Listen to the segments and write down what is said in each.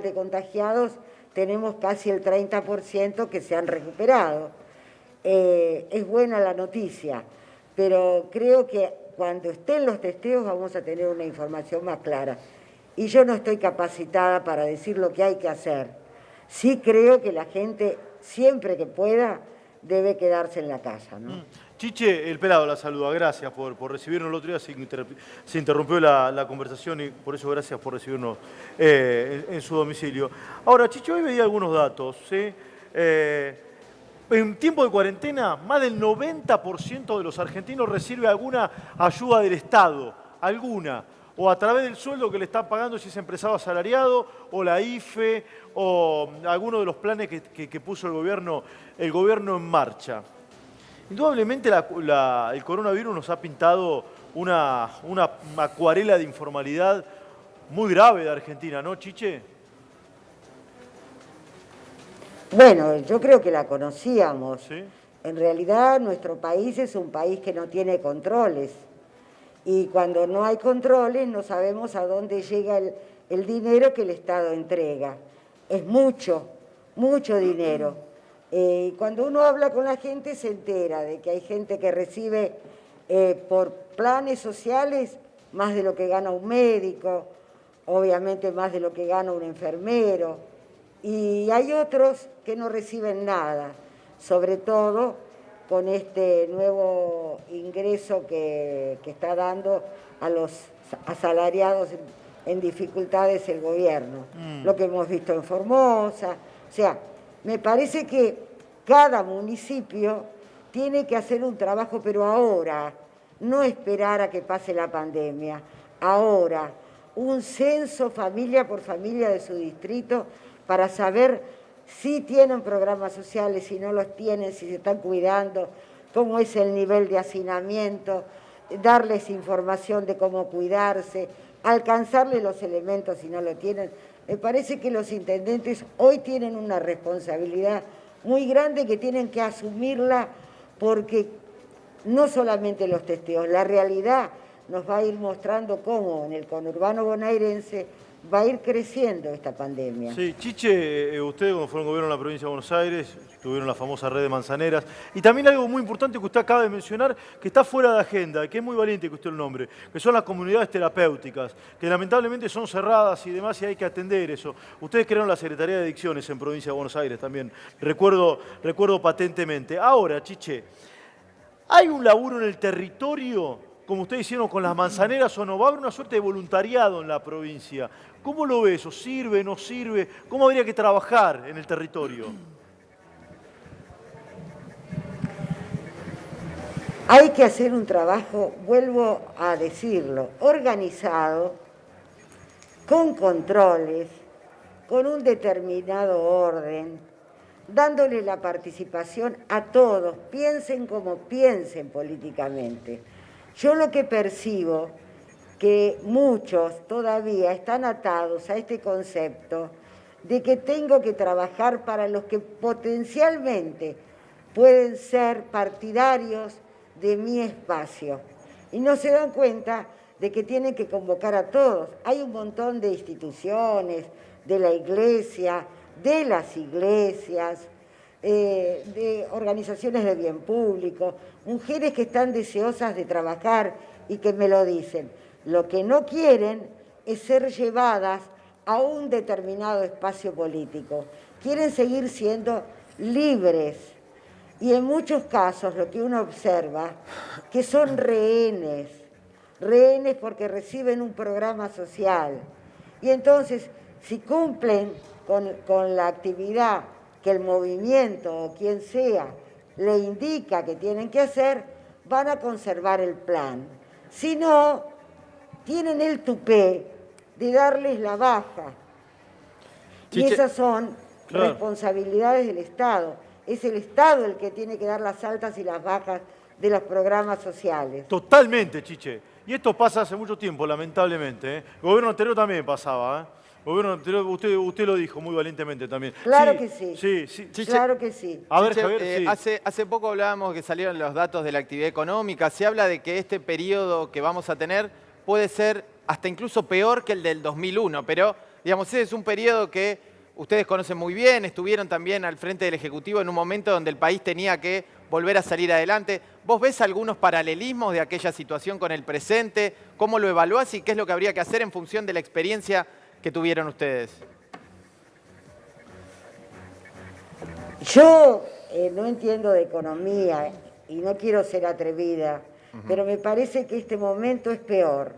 de contagiados tenemos casi el 30% que se han recuperado. Es buena la noticia, pero creo que cuando estén los testeos vamos a tener una información más clara. Y yo no estoy capacitada para decir lo que hay que hacer. Sí creo que la gente, siempre que pueda, debe quedarse en la casa, ¿no? Chiche, el pelado la saluda, gracias por recibirnos el otro día, se interrumpió la conversación y por eso gracias por recibirnos en su domicilio. Ahora, Chiche, hoy veía algunos datos, ¿sí? En tiempo de cuarentena, más del 90% de los argentinos recibe alguna ayuda del Estado, alguna, o a través del sueldo que le están pagando si es empresario asalariado, o la IFE, o alguno de los planes que puso el gobierno en marcha. Indudablemente el coronavirus nos ha pintado una acuarela de informalidad muy grave de Argentina, ¿no, Chiche? Bueno, yo creo que la conocíamos. ¿Sí? En realidad nuestro país es un país que no tiene controles. Y cuando no hay controles no sabemos a dónde llega el dinero que el Estado entrega. Es mucho, mucho dinero. Cuando uno habla con la gente se entera de que hay gente que recibe por planes sociales más de lo que gana un médico, obviamente más de lo que gana un enfermero, y hay otros que no reciben nada, sobre todo con este nuevo ingreso que está dando a los asalariados en dificultades el gobierno, lo que hemos visto en Formosa. O sea, me parece que cada municipio tiene que hacer un trabajo, pero ahora, no esperar a que pase la pandemia, ahora, un censo familia por familia de su distrito para saber si tienen programas sociales, si no los tienen, si se están cuidando, cómo es el nivel de hacinamiento, darles información de cómo cuidarse, alcanzarles los elementos si no lo tienen. Me parece que los intendentes hoy tienen una responsabilidad muy grande que tienen que asumirla, porque no solamente los testeos, la realidad nos va a ir mostrando cómo en el conurbano bonaerense va a ir creciendo esta pandemia. Sí, Chiche, ustedes cuando fueron gobierno en la provincia de Buenos Aires, tuvieron la famosa red de manzaneras, y también algo muy importante que usted acaba de mencionar, que está fuera de agenda, que es muy valiente que usted lo nombre, que son las comunidades terapéuticas, que lamentablemente son cerradas y demás y hay que atender eso. Ustedes crearon la Secretaría de Adicciones en provincia de Buenos Aires también, recuerdo patentemente. Ahora, Chiche, ¿hay un laburo en el territorio, como ustedes hicieron con las manzaneras, o no? Va a haber una suerte de voluntariado en la provincia. ¿Cómo lo ve eso? ¿Sirve, no sirve? ¿Cómo habría que trabajar en el territorio? Hay que hacer un trabajo, vuelvo a decirlo, organizado, con controles, con un determinado orden, dándole la participación a todos, piensen como piensen políticamente. Yo lo que percibo, que muchos todavía están atados a este concepto de que tengo que trabajar para los que potencialmente pueden ser partidarios de mi espacio. Y no se dan cuenta de que tienen que convocar a todos. Hay un montón de instituciones, de la iglesia, de las iglesias, de organizaciones de bien público, mujeres que están deseosas de trabajar y que me lo dicen. Lo que no quieren es ser llevadas a un determinado espacio político. Quieren seguir siendo libres. Y en muchos casos lo que uno observa, que son rehenes porque reciben un programa social. Y entonces, si cumplen con la actividad que el movimiento o quien sea le indica que tienen que hacer, van a conservar el plan. Si no, tienen el tupé de darles la baja. Y esas son responsabilidades del Estado. Es el Estado el que tiene que dar las altas y las bajas de los programas sociales. Totalmente, Chiche. Y esto pasa hace mucho tiempo, lamentablemente. El gobierno anterior también pasaba. El gobierno anterior, usted lo dijo muy valientemente también. Claro que sí. Sí. Chiche, claro que sí. A ver, Chiche, Javier, sí. hace poco hablábamos que salieron los datos de la actividad económica. Se habla de que este periodo que vamos a tener puede ser hasta incluso peor que el del 2001, pero digamos, ese es un periodo que ustedes conocen muy bien, estuvieron también al frente del Ejecutivo en un momento donde el país tenía que volver a salir adelante. ¿Vos ves algunos paralelismos de aquella situación con el presente? ¿Cómo lo evaluás y qué es lo que habría que hacer en función de la experiencia que tuvieron ustedes? Yo no entiendo de economía y no quiero ser atrevida, pero me parece que este momento es peor.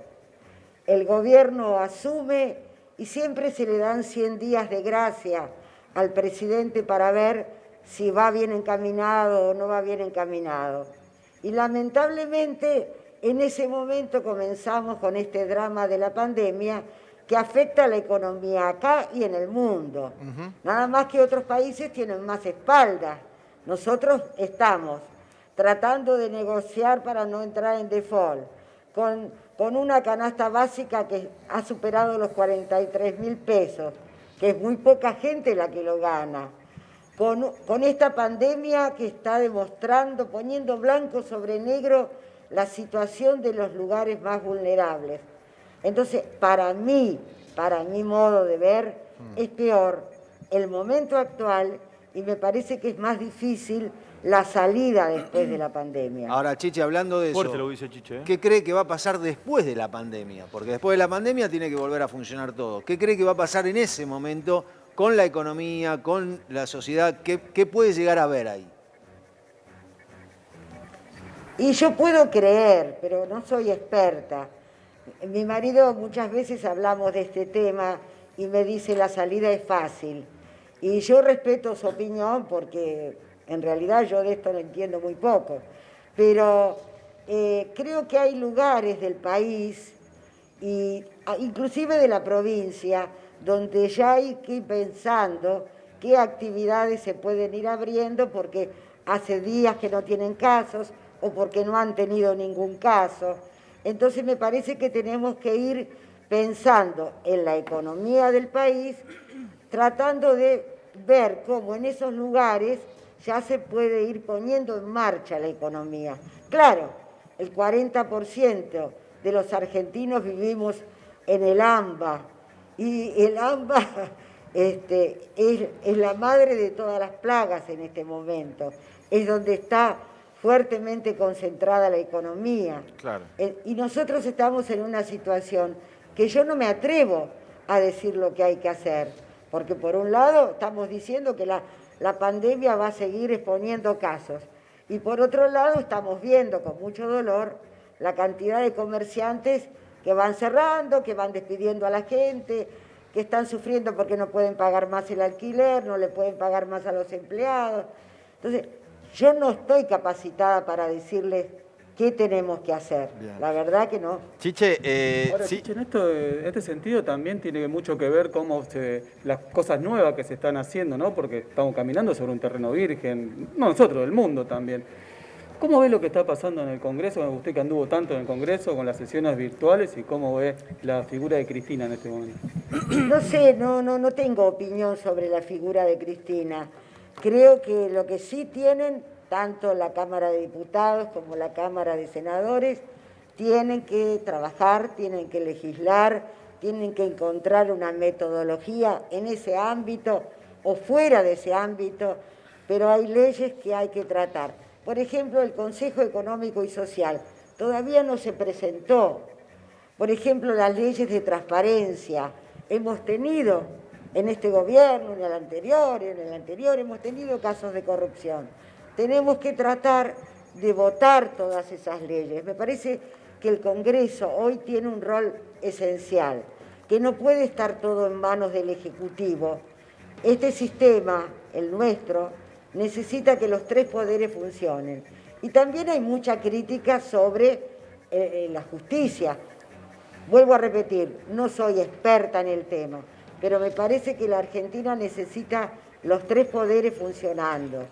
El gobierno asume y siempre se le dan 100 días de gracia al presidente para ver si va bien encaminado o no va bien encaminado. Y lamentablemente en ese momento comenzamos con este drama de la pandemia que afecta a la economía acá y en el mundo. Nada más que otros países tienen más espaldas. Nosotros estamos tratando de negociar para no entrar en default, con una canasta básica que ha superado los 43.000 pesos, que es muy poca gente la que lo gana. Con esta pandemia que está demostrando, poniendo blanco sobre negro, la situación de los lugares más vulnerables. Entonces, para mi modo de ver, es peor el momento actual y me parece que es más difícil la salida después de la pandemia. Ahora, Chiche, hablando de Fuerte eso, lo que dice Chiche, ¿eh? ¿qué cree que va a pasar después de la pandemia? Porque después de la pandemia tiene que volver a funcionar todo. ¿Qué cree que va a pasar en ese momento con la economía, con la sociedad? ¿Qué puede llegar a ver ahí? Y yo puedo creer, pero no soy experta. Mi marido muchas veces hablamos de este tema y me dice la salida es fácil. Y yo respeto su opinión porque en realidad yo de esto lo entiendo muy poco. Pero creo que hay lugares del país, inclusive de la provincia, donde ya hay que ir pensando qué actividades se pueden ir abriendo porque hace días que no tienen casos o porque no han tenido ningún caso. Entonces me parece que tenemos que ir pensando en la economía del país, tratando de ver cómo en esos lugares ya se puede ir poniendo en marcha la economía. Claro, el 40% de los argentinos vivimos en el AMBA, y el AMBA es la madre de todas las plagas en este momento, es donde está fuertemente concentrada la economía. Claro. Y nosotros estamos en una situación que yo no me atrevo a decir lo que hay que hacer, porque por un lado estamos diciendo que la pandemia va a seguir exponiendo casos, y por otro lado estamos viendo con mucho dolor la cantidad de comerciantes que van cerrando, que van despidiendo a la gente, que están sufriendo porque no pueden pagar más el alquiler, no le pueden pagar más a los empleados. Entonces, yo no estoy capacitada para decirles qué tenemos que hacer. Bien. La verdad que no. Chiche, Ahora, sí. Chiche, en este sentido también tiene mucho que ver cómo las cosas nuevas que se están haciendo, ¿no? Porque estamos caminando sobre un terreno virgen, no nosotros, el mundo también. ¿Cómo ve lo que está pasando en el Congreso? Usted que anduvo tanto en el Congreso con las sesiones virtuales, y cómo ve la figura de Cristina en este momento. No sé, no tengo opinión sobre la figura de Cristina. Creo que lo que sí tienen, tanto la Cámara de Diputados como la Cámara de Senadores, tienen que trabajar, tienen que legislar, tienen que encontrar una metodología en ese ámbito o fuera de ese ámbito, pero hay leyes que hay que tratar. Por ejemplo, el Consejo Económico y Social todavía no se presentó. Por ejemplo, las leyes de transparencia. Hemos tenido en este gobierno, en el anterior, hemos tenido casos de corrupción. Tenemos que tratar de votar todas esas leyes. Me parece que el Congreso hoy tiene un rol esencial, que no puede estar todo en manos del Ejecutivo. Este sistema, el nuestro, necesita que los tres poderes funcionen. Y también hay mucha crítica sobre la justicia. Vuelvo a repetir, no soy experta en el tema, pero me parece que la Argentina necesita los tres poderes funcionando.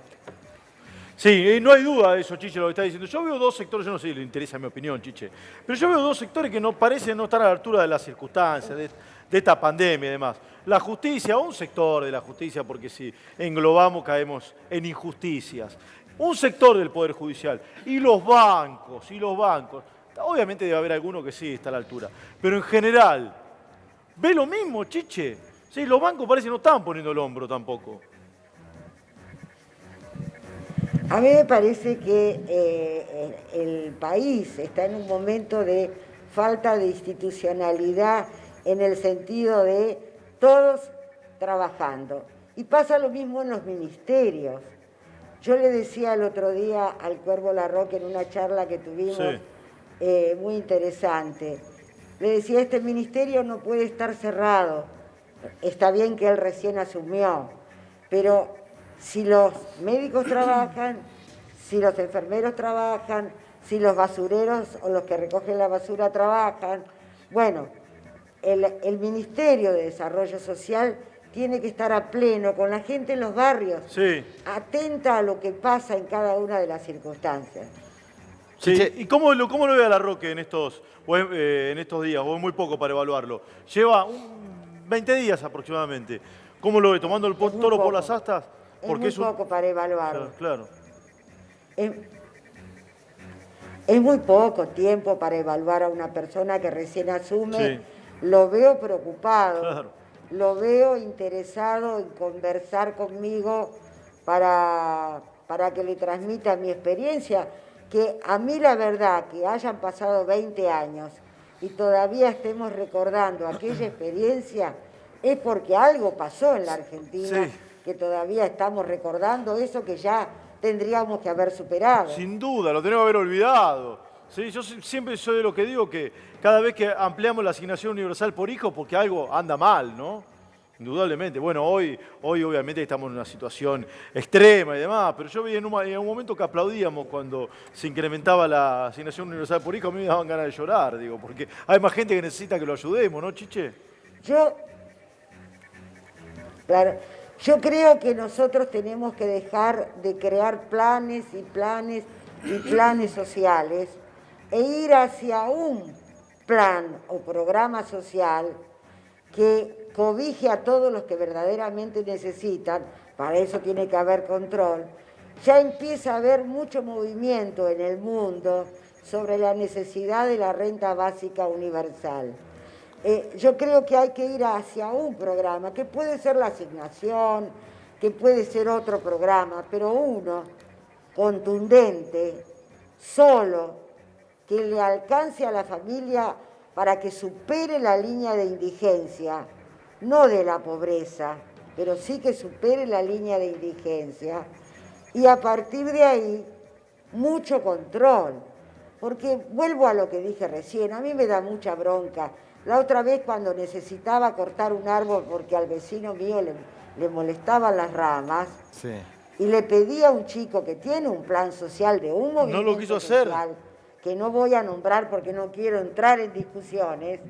Sí, no hay duda de eso, Chiche, lo que está diciendo. Yo veo dos sectores, yo no sé si le interesa mi opinión, Chiche, pero yo veo dos sectores que no parecen no estar a la altura de las circunstancias, de esta pandemia y demás. La justicia, un sector de la justicia, porque si englobamos caemos en injusticias. Un sector del Poder Judicial y los bancos. Obviamente debe haber alguno que sí está a la altura, pero en general, ve lo mismo, Chiche. Sí, los bancos parece que no estaban poniendo el hombro tampoco. A mí me parece que el país está en un momento de falta de institucionalidad en el sentido de todos trabajando. Y pasa lo mismo en los ministerios. Yo le decía el otro día al Cuervo Larroque en una charla que tuvimos, sí, muy interesante, le decía, este ministerio no puede estar cerrado. Está bien que él recién asumió, pero si los médicos trabajan, si los enfermeros trabajan, si los basureros o los que recogen la basura trabajan, bueno, el Ministerio de Desarrollo Social tiene que estar a pleno con la gente en los barrios, sí, atenta a lo que pasa en cada una de las circunstancias. Sí. ¿Y cómo lo ve a Larroque en estos días, o muy poco para evaluarlo? Lleva 20 días aproximadamente. ¿Cómo lo ve? ¿Tomando el toro por las astas? Porque es muy poco para evaluarlo. Claro. Es muy poco tiempo para evaluar a una persona que recién asume. Sí. Lo veo preocupado, Claro. Lo veo interesado en conversar conmigo para que le transmita mi experiencia, que a mí la verdad que hayan pasado 20 años y todavía estemos recordando aquella experiencia es porque algo pasó en la Argentina, sí, que todavía estamos recordando eso que ya tendríamos que haber superado. Sin duda, lo tenemos que haber olvidado. Sí, yo siempre soy de lo que digo que cada vez que ampliamos la asignación universal por hijo, porque algo anda mal, ¿no? Indudablemente. Bueno, hoy obviamente estamos en una situación extrema y demás, pero yo vi en un momento que aplaudíamos cuando se incrementaba la asignación universal por hijo, a mí me daban ganas de llorar, digo, porque hay más gente que necesita que lo ayudemos, ¿no, Chiche? Yo creo que nosotros tenemos que dejar de crear planes y planes y planes sociales e ir hacia un plan o programa social que cobije a todos los que verdaderamente necesitan. Para eso tiene que haber control. Ya empieza a haber mucho movimiento en el mundo sobre la necesidad de la renta básica universal. Yo creo que hay que ir hacia un programa, que puede ser la asignación, que puede ser otro programa, pero uno contundente, solo, que le alcance a la familia para que supere la línea de indigencia, no de la pobreza, pero sí que supere la línea de indigencia, y a partir de ahí, mucho control, porque vuelvo a lo que dije recién, a mí me da mucha bronca. La otra vez cuando necesitaba cortar un árbol porque al vecino mío le molestaban las ramas, sí, y le pedí a un chico que tiene un plan social de un movimiento no lo quiso social, hacer, que no voy a nombrar porque no quiero entrar en discusiones,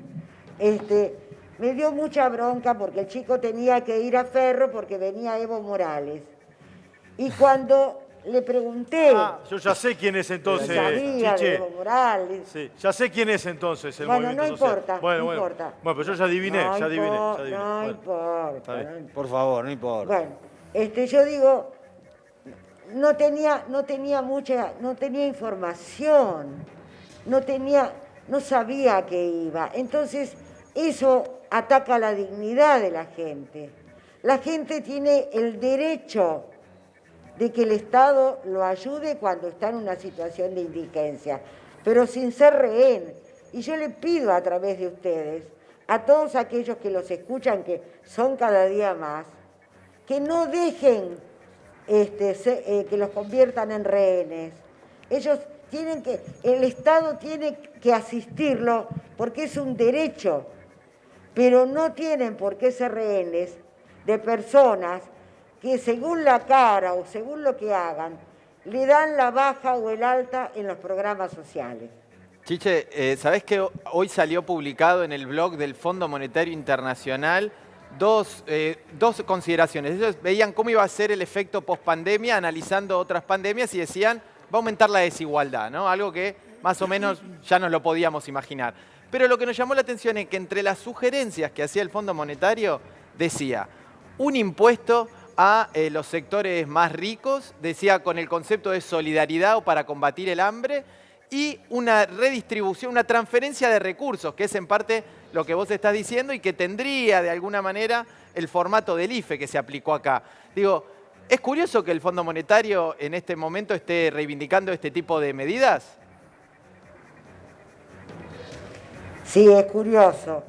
me dio mucha bronca porque el chico tenía que ir a Ferro porque venía Evo Morales. Y cuando le pregunté... yo ya sé quién es entonces, sabía de Evo Morales. Sí, ya sé quién es entonces el bueno, movimiento no social. importa, Bueno, importa. Bueno, pero yo ya adiviné, No importa. Por favor, no importa. Bueno, yo digo, no tenía información, no sabía a qué iba. Entonces, eso ataca la dignidad de la gente. La gente tiene el derecho de que el Estado lo ayude cuando está en una situación de indigencia, pero sin ser rehén. Y yo le pido a través de ustedes, a todos aquellos que los escuchan, que son cada día más, que no dejen que los conviertan en rehenes. El Estado tiene que asistirlo porque es un derecho, pero no tienen por qué ser rehenes de personas que según la cara o según lo que hagan, le dan la baja o el alta en los programas sociales. Chiche, ¿sabés que hoy salió publicado en el blog del Fondo Monetario Internacional dos consideraciones? Ellos veían cómo iba a ser el efecto post-pandemia, analizando otras pandemias y decían, va a aumentar la desigualdad, ¿no? Algo que más o menos ya nos lo podíamos imaginar. Pero lo que nos llamó la atención es que entre las sugerencias que hacía el Fondo Monetario decía un impuesto a los sectores más ricos, decía con el concepto de solidaridad o para combatir el hambre, y una redistribución, una transferencia de recursos, que es en parte lo que vos estás diciendo y que tendría de alguna manera el formato del IFE que se aplicó acá. Digo, ¿es curioso que el Fondo Monetario en este momento esté reivindicando este tipo de medidas? Sí, es curioso,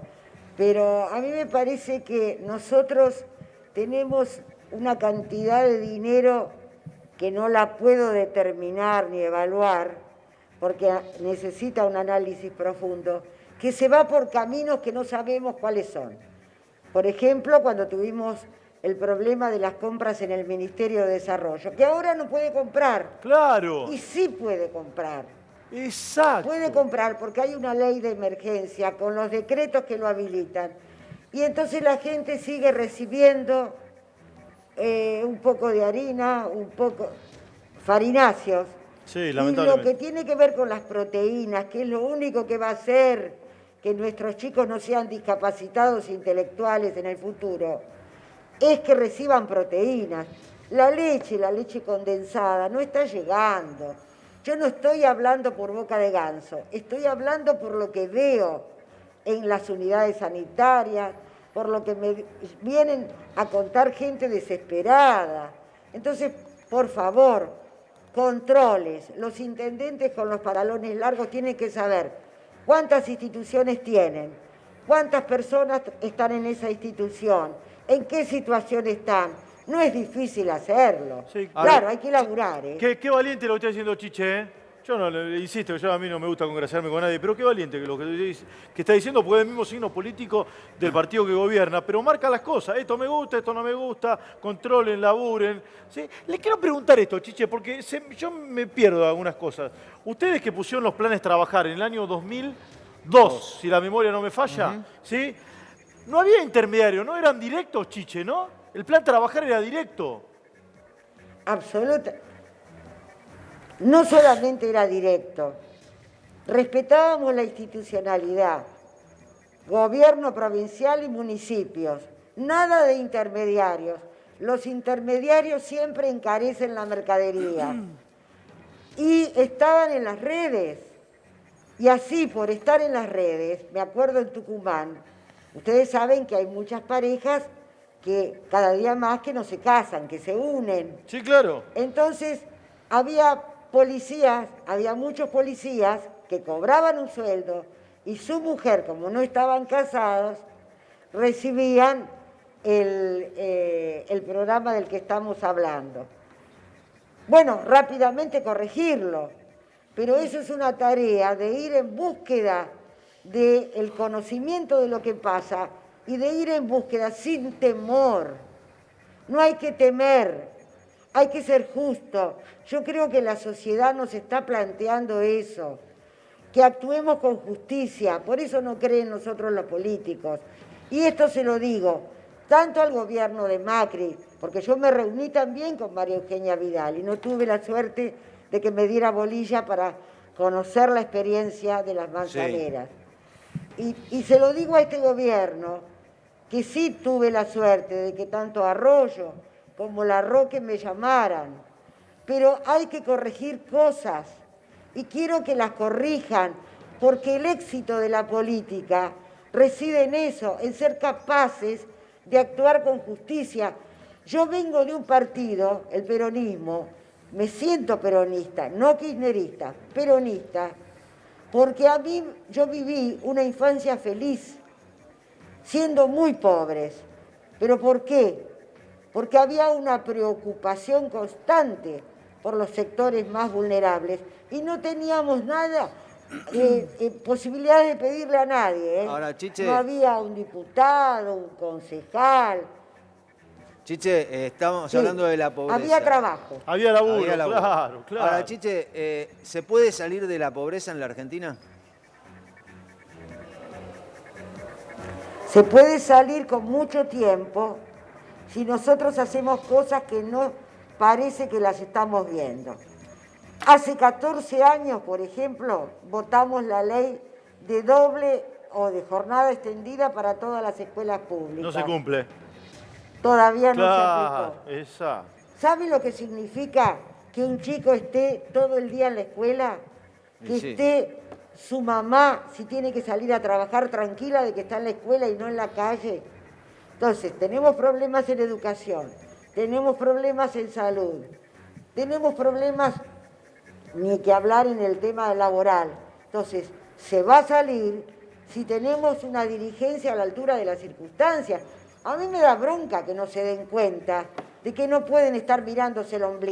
pero a mí me parece que nosotros tenemos una cantidad de dinero que no la puedo determinar ni evaluar, porque necesita un análisis profundo, que se va por caminos que no sabemos cuáles son. Por ejemplo, cuando tuvimos el problema de las compras en el Ministerio de Desarrollo, que ahora no puede comprar. Claro. Y sí puede comprar. Exacto. Puede comprar porque hay una ley de emergencia con los decretos que lo habilitan. Y entonces la gente sigue recibiendo un poco de harina, un poco farináceos. Sí, y lamentablemente. lo que tiene que ver con las proteínas, que es lo único que va a hacer que nuestros chicos no sean discapacitados intelectuales en el futuro, es que reciban proteínas. La leche condensada no está llegando. Yo no estoy hablando por boca de ganso, estoy hablando por lo que veo en las unidades sanitarias, por lo que me vienen a contar gente desesperada. Entonces, por favor, controles. Los intendentes con los paralones largos tienen que saber cuántas instituciones tienen, cuántas personas están en esa institución, en qué situación están. No es difícil hacerlo. Sí, claro, hay que laburar. Qué valiente lo que está diciendo Chiche, ¿eh? Yo no le insisto, a mí no me gusta congraciarme con nadie, pero qué valiente que lo que está diciendo, porque es el mismo signo político del partido que gobierna, pero marca las cosas. Esto me gusta, esto no me gusta, controlen, laburen. ¿Sí? Le quiero preguntar esto, Chiche, porque yo me pierdo de algunas cosas. Ustedes que pusieron los planes trabajar en el año 2002, si la memoria no me falla, ¿sí? No había intermediario, no eran directos, Chiche, ¿no? El plan trabajar era directo. Absoluta. No solamente era directo, respetábamos la institucionalidad, gobierno provincial y municipios, nada de intermediarios. Los intermediarios siempre encarecen la mercadería y estaban en las redes. Y así, por estar en las redes, me acuerdo en Tucumán, ustedes saben que hay muchas parejas que cada día más que no se casan, que se unen. Sí, claro. Entonces, había policías, había muchos policías que cobraban un sueldo y su mujer, como no estaban casados, recibían el programa del que estamos hablando. Bueno, rápidamente corregirlo, pero eso es una tarea de ir en búsqueda del conocimiento de lo que pasa y de ir en búsqueda sin temor. No hay que temer, hay que ser justo. Yo creo que la sociedad nos está planteando eso, que actuemos con justicia, por eso no creen nosotros los políticos. Y esto se lo digo, tanto al gobierno de Macri, porque yo me reuní también con María Eugenia Vidal y no tuve la suerte de que me diera bolilla para conocer la experiencia de las manzaneras. Sí. Y se lo digo a este gobierno, que sí tuve la suerte de que tanto Arroyo como Larroque me llamaran, pero hay que corregir cosas y quiero que las corrijan, porque el éxito de la política reside en eso, en ser capaces de actuar con justicia. Yo vengo de un partido, el peronismo, me siento peronista, no kirchnerista, peronista, porque a mí yo viví una infancia feliz, siendo muy pobres. ¿Pero por qué? Porque había una preocupación constante por los sectores más vulnerables y no teníamos nada, posibilidades de pedirle a nadie. Ahora, Chiche, no había un diputado, un concejal. Chiche, estamos hablando de la pobreza. Había trabajo. Había laburo, claro. Ahora, Chiche, ¿se puede salir de la pobreza en la Argentina? Se puede salir con mucho tiempo si nosotros hacemos cosas que no parece que las estamos viendo. Hace 14 años, por ejemplo, votamos la ley de doble o de jornada extendida para todas las escuelas públicas. No se cumple. Todavía no se aplicó. Exacto. ¿Sabe lo que significa que un chico esté todo el día en la escuela? que Sí. esté su mamá, si tiene que salir a trabajar, tranquila de que está en la escuela y no en la calle. Entonces, tenemos problemas en educación, tenemos problemas en salud, tenemos problemas, ni que hablar en el tema laboral. Entonces, se va a salir si tenemos una dirigencia a la altura de las circunstancias. A mí me da bronca que no se den cuenta de que no pueden estar mirándose el ombligo.